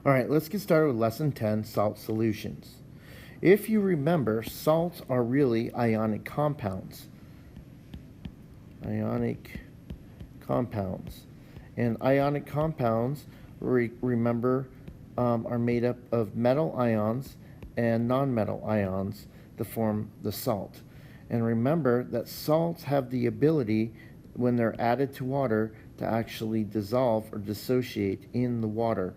All right, let's get started with Lesson 10, Salt Solutions. If you remember, salts are really ionic compounds. Ionic compounds. And ionic compounds, remember, are made up of metal ions and nonmetal ions to form the salt. And remember that salts have the ability, when they're added to water, to actually dissolve or dissociate in the water.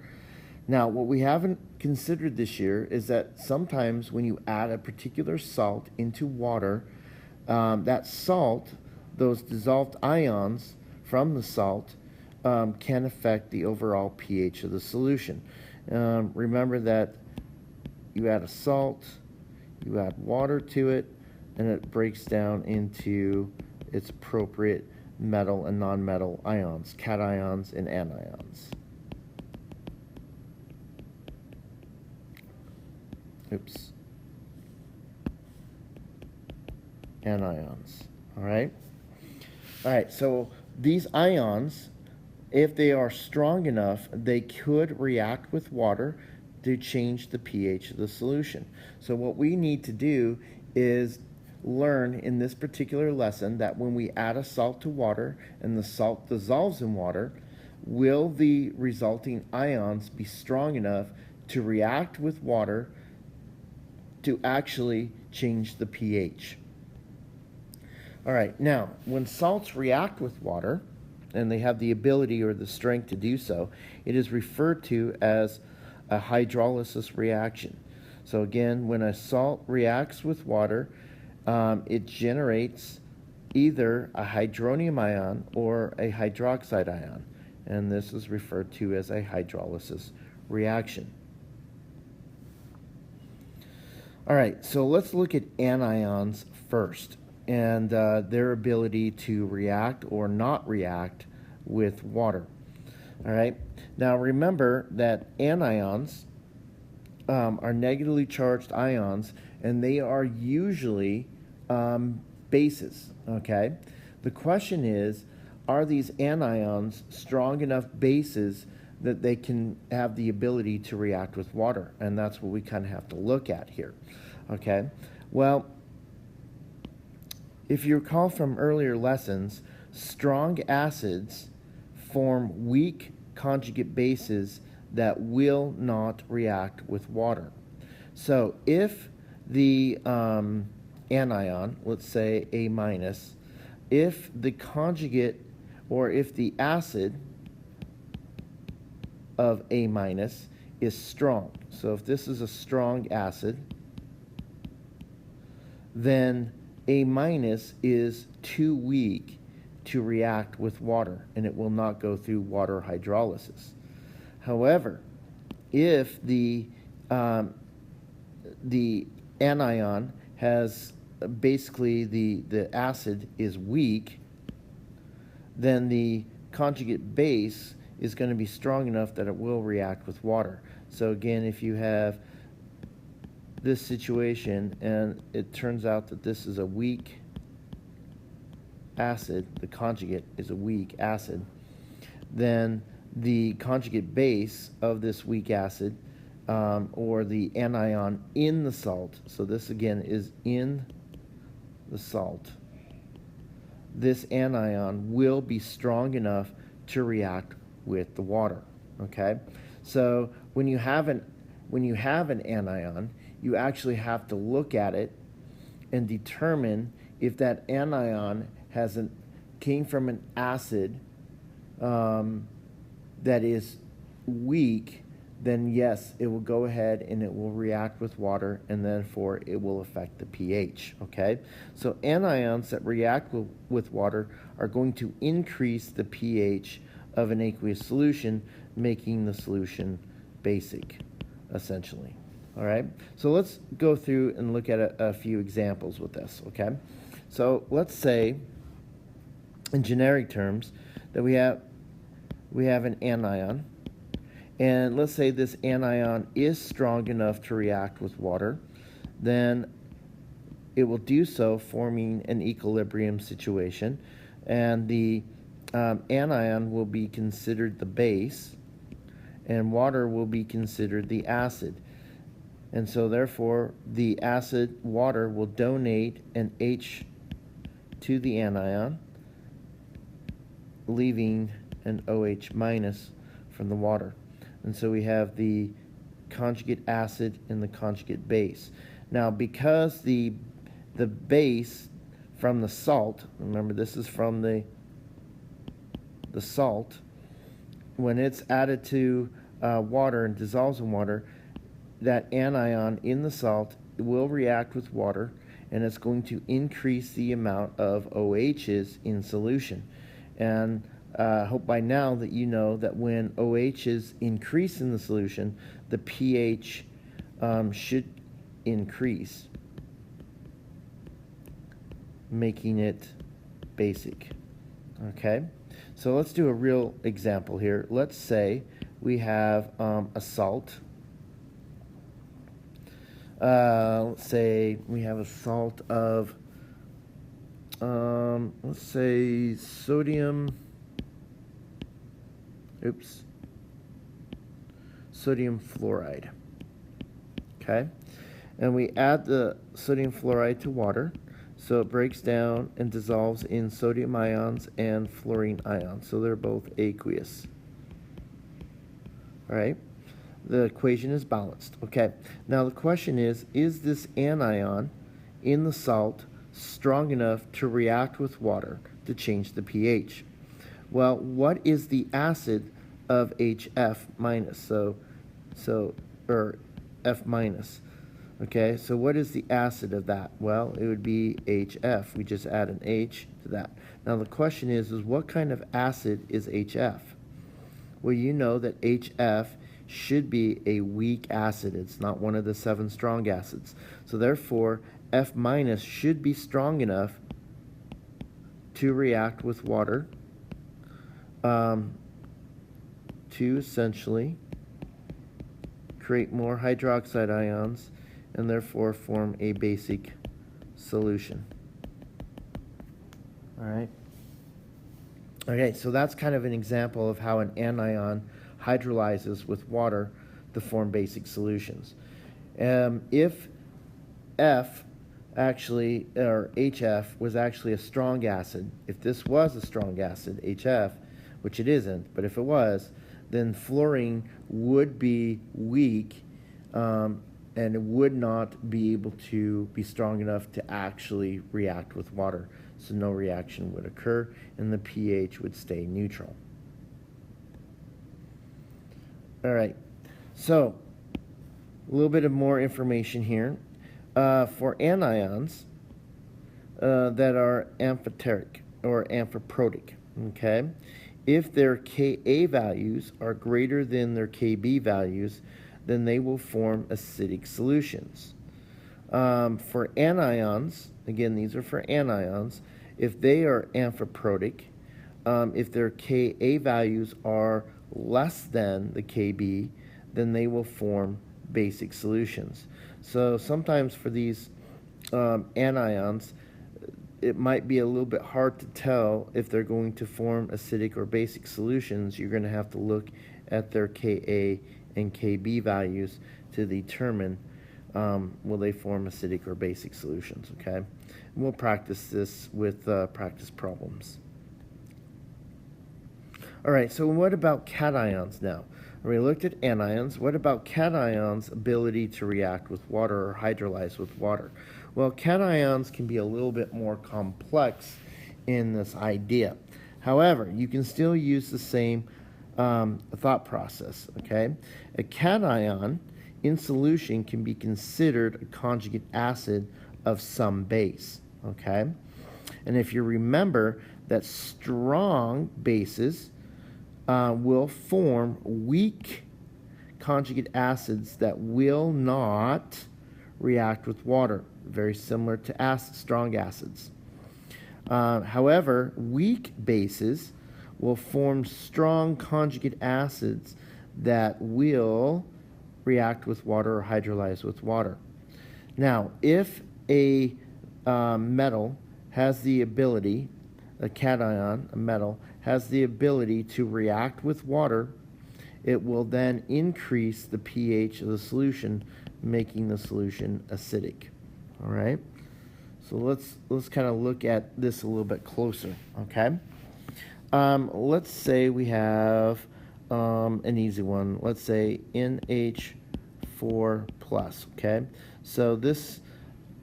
Now, what we haven't considered this year is that sometimes when you add a particular salt into water, that salt, those dissolved ions from the salt, can affect the overall pH of the solution. Remember that you add a salt, you add water to it, and it breaks down into its appropriate metal and nonmetal ions, cations and anions. Anions. All right, so these ions, if they are strong enough, they could react with water to change the pH of the solution. So what we need to do is learn in this particular lesson that when we add a salt to water and the salt dissolves in water, will the resulting ions be strong enough to react with water to actually change the pH? All right, now, when salts react with water, and they have the ability or the strength to do so, it is referred to as a hydrolysis reaction. So again, when a salt reacts with water, it generates either a hydronium ion or a hydroxide ion, and this is referred to as a hydrolysis reaction. All right, so let's look at anions first, and their ability to react or not react with water. All right, now remember that anions are negatively charged ions, and they are usually bases. Okay, the question is, are these anions strong enough bases that they can have the ability to react with water? And that's what we kind of have to look at here. Okay, well, if you recall from earlier lessons, strong acids form weak conjugate bases that will not react with water. So if the anion, let's say A minus, if the conjugate or if the acid of A minus is strong, so if this is a strong acid, then A minus is too weak to react with water, and it will not go through water hydrolysis. However, if the anion has basically the acid is weak, then the conjugate base is going to be strong enough that it will react with water. So again, if you have this situation and it turns out that this is a weak acid, the conjugate is a weak acid, then the conjugate base of this weak acid, or the anion in the salt, so this again is in the salt, this anion will be strong enough to react with the water. Okay, so when you have an anion, you actually have to look at it and determine if that anion came from an acid that is weak, then yes, it will go ahead and it will react with water, and therefore it will affect the pH. Okay, so anions that react with water are going to increase the pH of an aqueous solution, making the solution basic, essentially. All right, so let's go through and look at a few examples with this. Okay, so let's say, in generic terms, that we have an anion, and let's say this anion is strong enough to react with water, then it will do so forming an equilibrium situation, and the anion will be considered the base, and water will be considered the acid. And so therefore, the acid water will donate an H to the anion, leaving an OH minus from the water. And so we have the conjugate acid and the conjugate base. Now, because the base from the salt, remember this is from the salt, when it's added to water and dissolves in water, that anion in the salt will react with water, and it's going to increase the amount of OHs in solution. And I hope by now that you know that when OHs increase in the solution, the pH should increase, making it basic. Okay, so let's do a real example here. Let's say we have a salt. Let's say we have a salt of, let's say sodium fluoride. Okay, and we add the sodium fluoride to water, so it breaks down and dissolves in sodium ions and fluorine ions, so they're both aqueous. All right, the equation is balanced. Okay, now the question is this anion in the salt strong enough to react with water to change the pH? Well, what is the acid of HF minus? Or F minus. Okay, so what is the acid of that? Well, it would be HF. We just add an H to that. Now the question is what kind of acid is HF? Well, you know that HF should be a weak acid. It's not one of the 7 strong acids. So therefore, F minus should be strong enough to react with water to essentially create more hydroxide ions and therefore form a basic solution. All right. Okay, so that's kind of an example of how an anion hydrolyzes with water to form basic solutions. If F actually, or HF, was actually a strong acid, if this was a strong acid, HF, which it isn't, but if it was, then fluorine would be weak and it would not be able to be strong enough to actually react with water. So no reaction would occur and the pH would stay neutral. All right, so a little bit of more information here. For anions that are amphoteric or amphiprotic, okay, if their Ka values are greater than their Kb values, then they will form acidic solutions. For anions, again, these are for anions, if they are amphiprotic, if their Ka values are less than the Kb, then they will form basic solutions. So sometimes for these anions, it might be a little bit hard to tell if they're going to form acidic or basic solutions. You're going to have to look at their Ka and Kb values to determine will they form acidic or basic solutions, okay? And we'll practice this with practice problems. All right, so what about cations now? We looked at anions. What about cations' ability to react with water or hydrolyze with water? Well, cations can be a little bit more complex in this idea. However, you can still use the same thought process, okay? A cation in solution can be considered a conjugate acid of some base, okay? And if you remember that strong bases will form weak conjugate acids that will not react with water, very similar to strong acids. However, weak bases will form strong conjugate acids that will react with water or hydrolyze with water. Now, if a metal has the ability, a cation, a metal, has the ability to react with water it will then increase the pH of the solution, making the solution acidic. All right? So let's kind of look at this a little bit closer, okay? Let's say we have an easy one. Let's say NH4 plus, okay? So this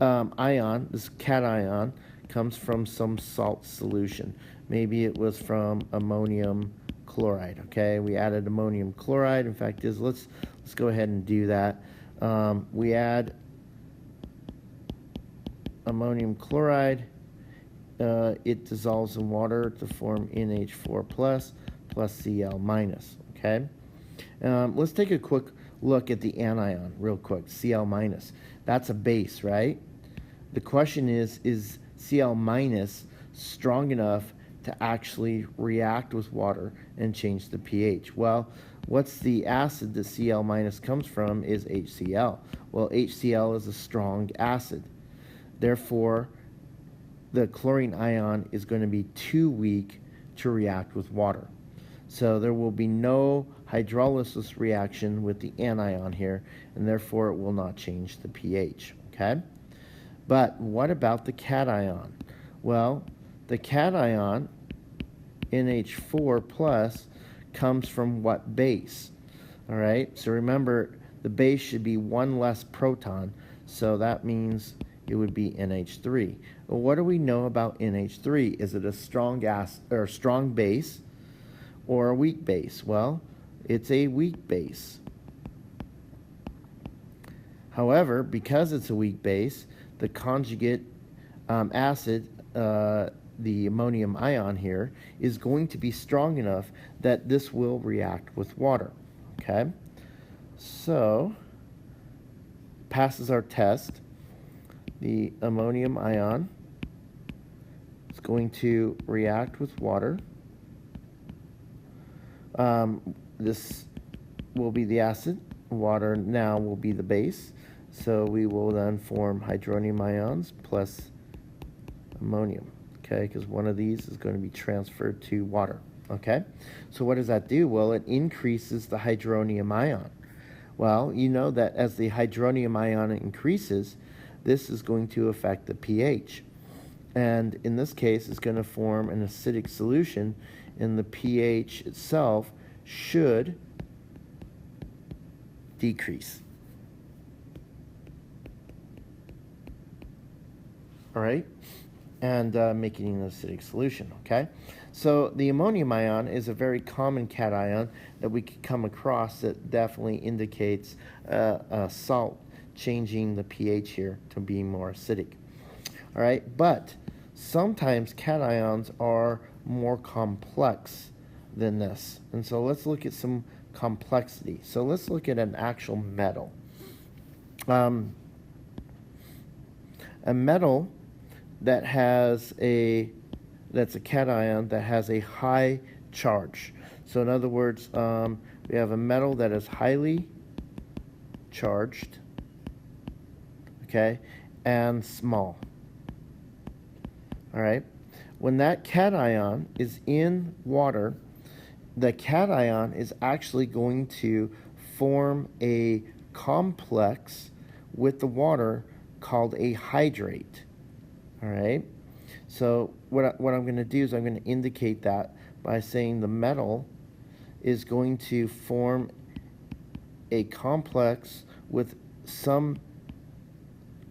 ion, this cation, comes from some salt solution. Maybe it was from ammonium chloride, okay? We added ammonium chloride. In fact, let's go ahead and do that. We add ammonium chloride. It dissolves in water to form NH4 plus Cl minus, okay? Let's take a quick look at the anion real quick, Cl minus. That's a base, right? The question is Cl minus strong enough to actually react with water and change the pH? Well, what's the acid that Cl minus comes from is HCl. Well, HCl is a strong acid. Therefore, the chlorine ion is going to be too weak to react with water. So there will be no hydrolysis reaction with the anion here, and therefore it will not change the pH, okay? But what about the cation? Well, the cation, NH4 plus, comes from what base? All right, so remember, the base should be one less proton, so that means it would be NH3. Well, what do we know about NH3? Is it a strong gas or strong base or a weak base? Well, it's a weak base. However, because it's a weak base, the conjugate acid, the ammonium ion here, is going to be strong enough that this will react with water. Okay? So, passes our test. The ammonium ion is going to react with water. This will be the acid. Water now will be the base. So we will then form hydronium ions plus ammonium, okay, because one of these is going to be transferred to water, okay? So what does that do? Well, it increases the hydronium ion. Well, you know that as the hydronium ion increases, this is going to affect the pH. And in this case, it's going to form an acidic solution, and the pH itself should decrease. All right? And making an acidic solution, okay? So the ammonium ion is a very common cation that we could come across that definitely indicates a salt changing the pH here to be more acidic. All right, but sometimes cations are more complex than this. And so let's look at some complexity. So let's look at an actual metal. A metal that has that's a cation that has a high charge. So in other words, we have a metal that is highly charged, okay, and small. All right. When that cation is in water, the cation is actually going to form a complex with the water called a hydrate. All right. So what I'm going to do is I'm going to indicate that by saying the metal is going to form a complex with some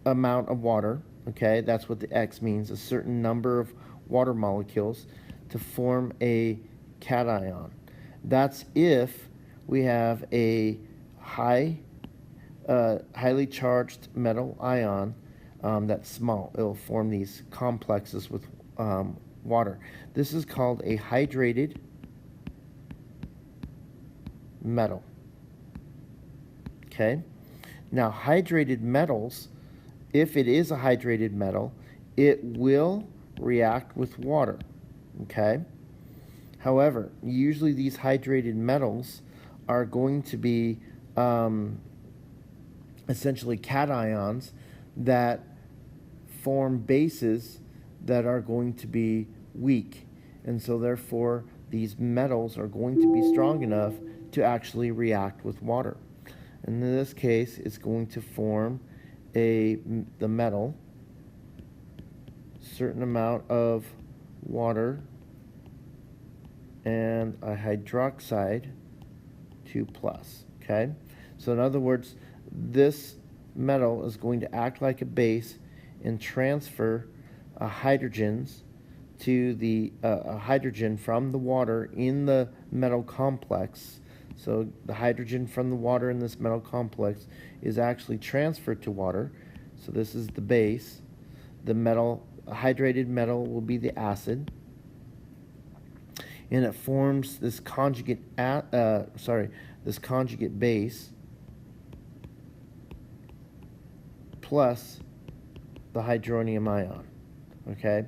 amount of water. Okay, that's what the X means, a certain number of water molecules to form a cation. That's if we have a highly charged metal ion that's small. It'll form these complexes with water. This is called a hydrated metal. Okay? Now, hydrated metals, if it is a hydrated metal, it will react with water. Okay? However, usually these hydrated metals are going to be essentially cations that form bases that are going to be weak. And so therefore, these metals are going to be strong enough to actually react with water. And in this case, it's going to form the metal, certain amount of water, and a hydroxide 2+. Okay? So in other words, this metal is going to act like a base and transfer hydrogens to the hydrogen from the water in the metal complex. So the hydrogen from the water in this metal complex is actually transferred to water. So this is the base. The metal, hydrated metal, will be the acid, and it forms this conjugate this conjugate base plus the hydronium ion. Okay,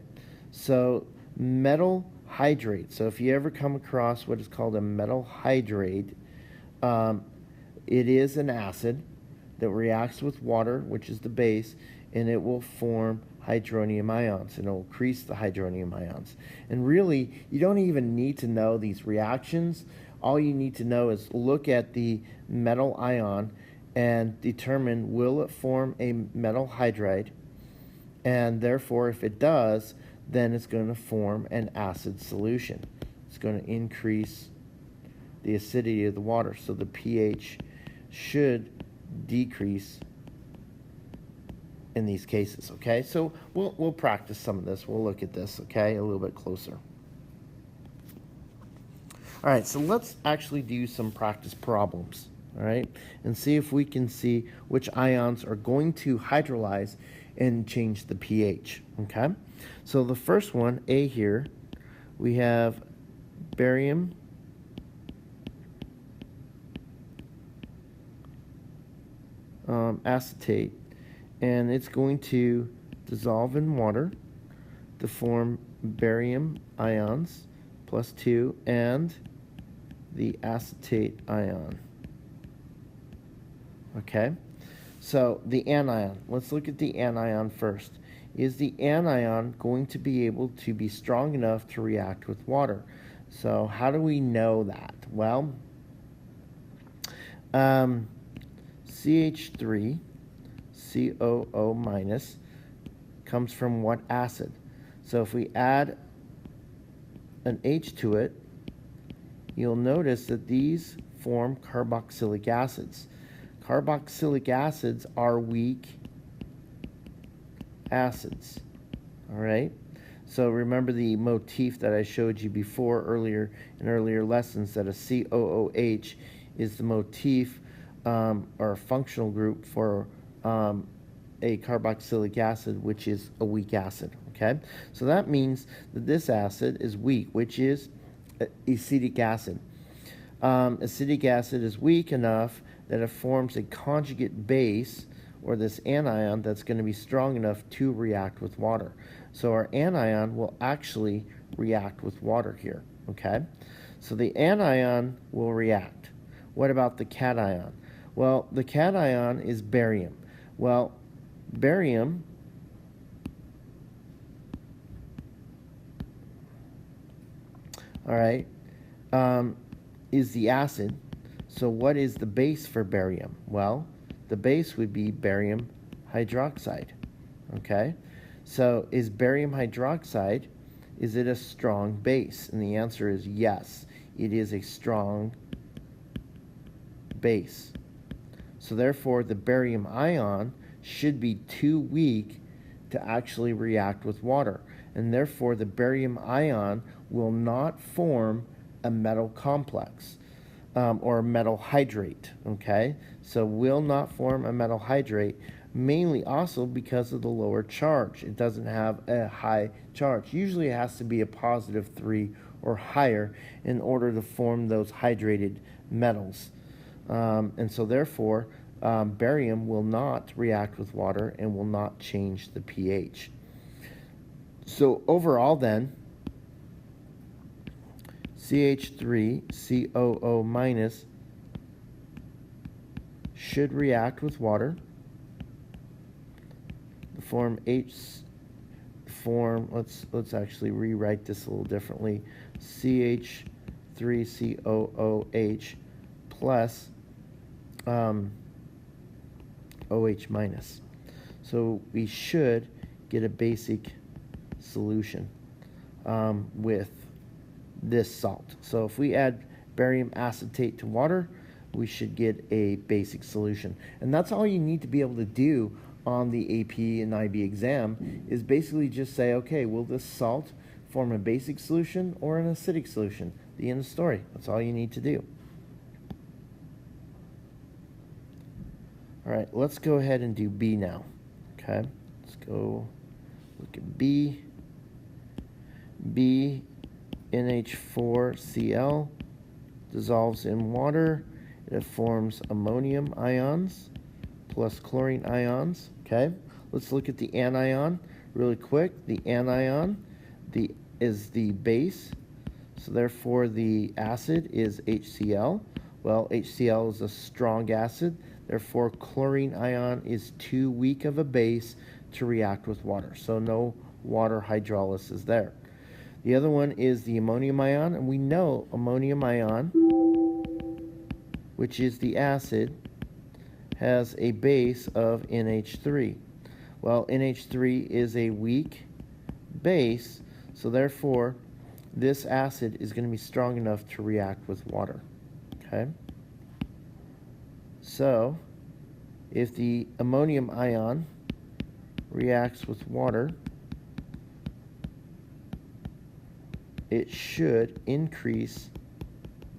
so metal hydrate. So if you ever come across what is called a metal hydrate, it is an acid that reacts with water, which is the base, and it will form hydronium ions, and it will increase the hydronium ions. And really, you don't even need to know these reactions. All you need to know is look at the metal ion and determine, will it form a metal hydride? And therefore, if it does, then it's going to form an acid solution. It's going to increase the acidity of the water, so the pH should decrease in these cases. Okay, so we'll practice some of this. We'll look at this, okay, a little bit closer. All right, so let's actually do some practice problems, all right, and see if we can see which ions are going to hydrolyze and change the pH. Okay, so the first one, A here, we have barium acetate, and it's going to dissolve in water to form barium ions +2 and the acetate ion. Okay, so the anion, let's look at the anion first. Is the anion going to be able to be strong enough to react with water? So how do we know that? Well, CH3 COO minus comes from what acid? So if we add an H to it, you'll notice that these form carboxylic acids. Carboxylic acids are weak acids. All right? So remember the motif that I showed you before earlier in earlier lessons, that a COOH is the motif or functional group for a carboxylic acid, which is a weak acid. Okay, so that means that this acid is weak, which is acetic acid. Acetic acid is weak enough that it forms a conjugate base, or this anion, that's going to be strong enough to react with water. So our anion will actually react with water here. Okay, so the anion will react. What about the cation? Well, the cation is barium. Well, barium is the acid. So what is the base for barium? Well, the base would be barium hydroxide. Okay, so is barium hydroxide, is it a strong base? And the answer is yes, it is a strong base. So therefore, the barium ion should be too weak to actually react with water, and therefore the barium ion will not form a metal complex or a metal hydrate. Okay, so will not form a metal hydrate, mainly also because of the lower charge. It doesn't have a high charge. Usually it has to be a +3 or higher in order to form those hydrated metals. And so therefore, barium will not react with water and will not change the pH. So overall then, CH3COO minus should react with water to form let's actually rewrite this a little differently. CH3COOH plus OH minus. So we should get a basic solution with this salt. So if we add barium acetate to water, we should get a basic solution. And that's all you need to be able to do on the AP and IB exam, is basically just say, okay, will this salt form a basic solution or an acidic solution? The end of the story. That's all you need to do. All right, let's go ahead and do B now. Okay, let's go look at B. B, NH4Cl, dissolves in water. It forms ammonium ions plus chlorine ions. Okay, let's look at the anion really quick. The anion is the base, so therefore the acid is HCl. Well, HCl is a strong acid, therefore chlorine ion is too weak of a base to react with water, so no water hydrolysis there. The other one is the ammonium ion, and we know ammonium ion, which is the acid, has a base of NH3. Well, NH3 is a weak base, so therefore this acid is going to be strong enough to react with water. Okay? So if the ammonium ion reacts with water, it should decrease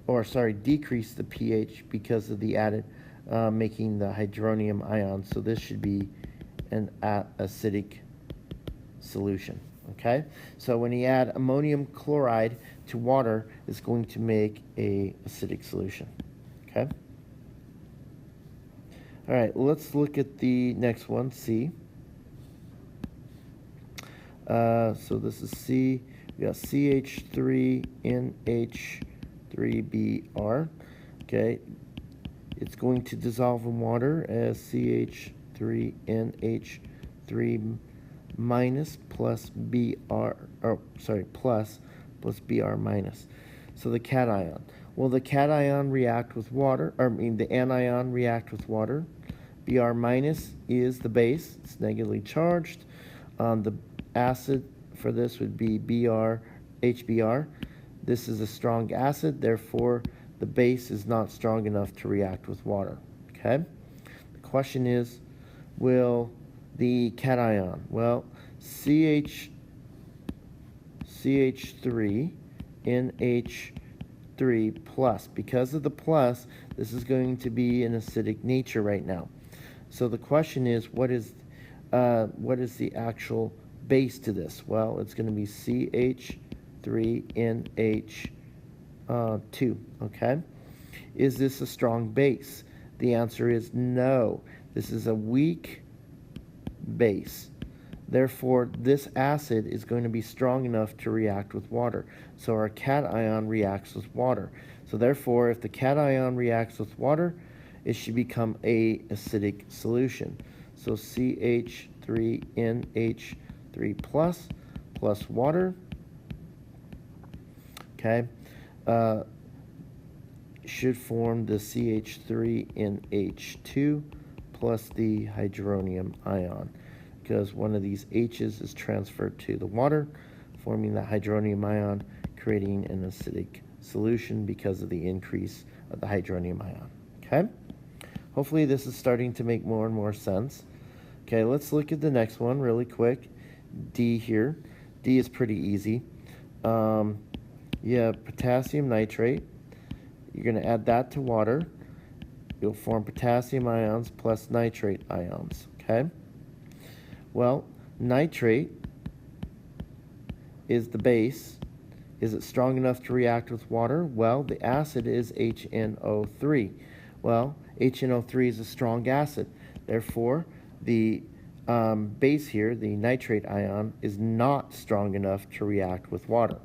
the pH because of the added making the hydronium ion. So this should be an acidic solution. Okay, so when you add ammonium chloride to water, it's going to make a acidic solution. Okay. All right, let's look at the next one, C. So this is C. We got CH3NH3Br. Okay, it's going to dissolve in water as CH3NH3 minus plus plus Br minus. So the cation. Will the cation react with water? The anion react with water. Br minus is the base. It's negatively charged. The acid for this would be HBr. This is a strong acid, therefore the base is not strong enough to react with water. Okay? The question is, will the cation, well, CH3NH3 plus. Because of the plus, this is going to be an acidic nature right now. So the question is, what is the actual base to this? Well, it's going to be CH3NH2. Okay? Is this a strong base? The answer is no. This is a weak base. Therefore, this acid is going to be strong enough to react with water. So our cation reacts with water. So therefore, if the cation reacts with water, it should become a acidic solution. So CH3NH3 plus water, okay, should form the CH3NH2 plus the hydronium ion, because one of these H's is transferred to the water, forming the hydronium ion, creating an acidic solution because of the increase of the hydronium ion. Okay? Hopefully this is starting to make more and more sense. Okay, let's look at the next one really quick. D here. D is pretty easy. You have potassium nitrate. You're going to add that to water. You'll form potassium ions plus nitrate ions. Okay? Well, nitrate is the base. Is it strong enough to react with water? Well, the acid is HNO3. Well, HNO3 is a strong acid. Therefore, the base here, the nitrate ion, is not strong enough to react with water.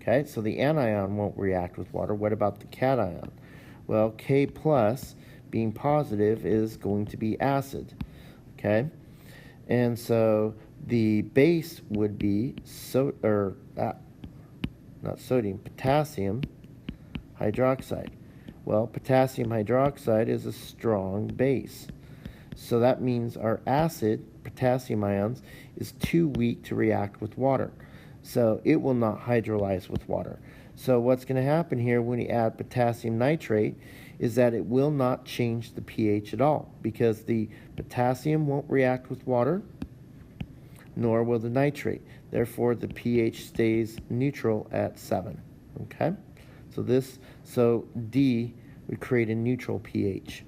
Okay, so the anion won't react with water. What about the cation? Well, K plus, being positive, is going to be acid. Okay, and so the base would be potassium hydroxide. Well, potassium hydroxide is a strong base. So that means our acid, potassium ions, is too weak to react with water. So it will not hydrolyze with water. So what's going to happen here when you add potassium nitrate is that it will not change the pH at all, because the potassium won't react with water, nor will the nitrate. Therefore, the pH stays neutral at 7. Okay? So D would create a neutral pH.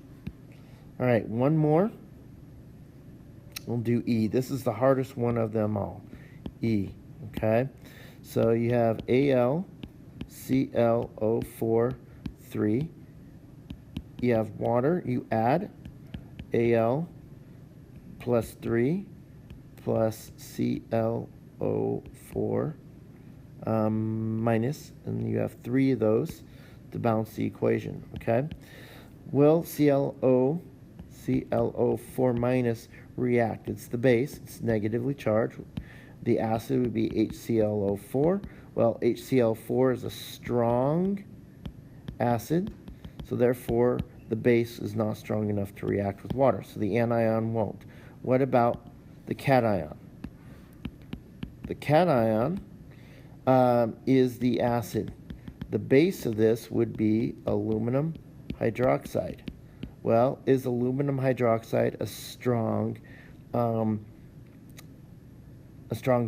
All right, one more. We'll do E. This is the hardest one of them all. E. Okay? So you have AlClO4 3. You have water. You add Al plus 3 plus ClO4 minus, and you have 3 of those to balance the equation. Okay? Will ClO4 minus react? It's the base. It's negatively charged. The acid would be HClO4. Well, HCl4 is a strong acid, so therefore the base is not strong enough to react with water, so the anion won't. What about the cation? The cation is the acid. The base of this would be aluminum hydroxide. Well, is aluminum hydroxide a strong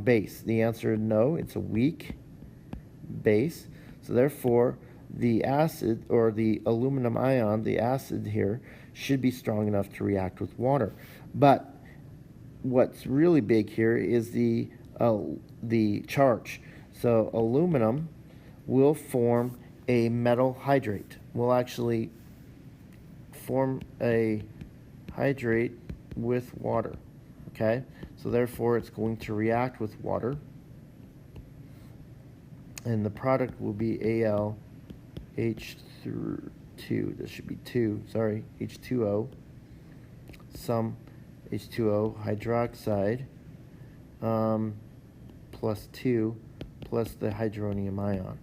base? The answer is no. It's a weak base. So therefore, the acid, or the aluminum ion, the acid here, should be strong enough to react with water. But what's really big here is the charge. So aluminum will form a metal hydrate. Will actually form a hydrate with water. Okay? So therefore it's going to react with water, and the product will be AlH2. This should be 2, sorry, H2O, some H2O hydroxide plus 2 plus the hydronium ion.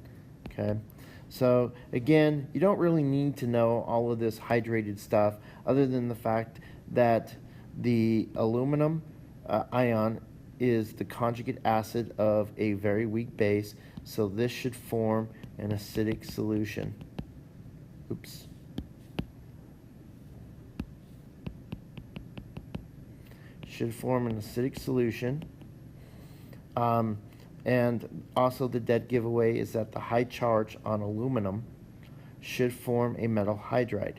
Okay? So again, you don't really need to know all of this hydrated stuff, other than the fact that the aluminum ion is the conjugate acid of a very weak base, so this should form an acidic solution. Oops. Should form an acidic solution. And also the dead giveaway is that the high charge on aluminum should form a metal hydride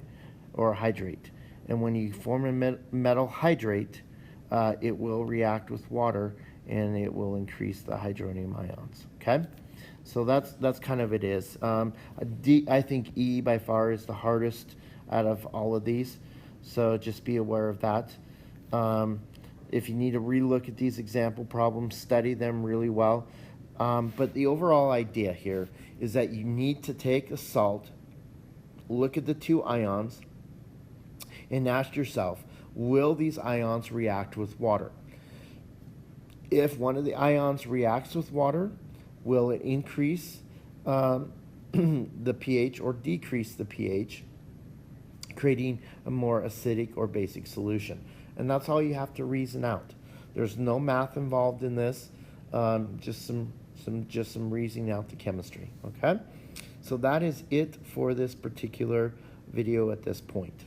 or hydrate. And when you form a metal hydrate, it will react with water and it will increase the hydronium ions. Okay? So that's kind of it is. I think E by far is the hardest out of all of these. So just be aware of that. If you need to relook at these example problems, study them really well. But the overall idea here is that you need to take a salt, look at the two ions, and ask yourself, will these ions react with water? If one of the ions reacts with water, will it increase the pH or decrease the pH, creating a more acidic or basic solution? And that's all you have to reason out. There's no math involved in this, just some reasoning out the chemistry. Okay, so that is it for this particular video at this point.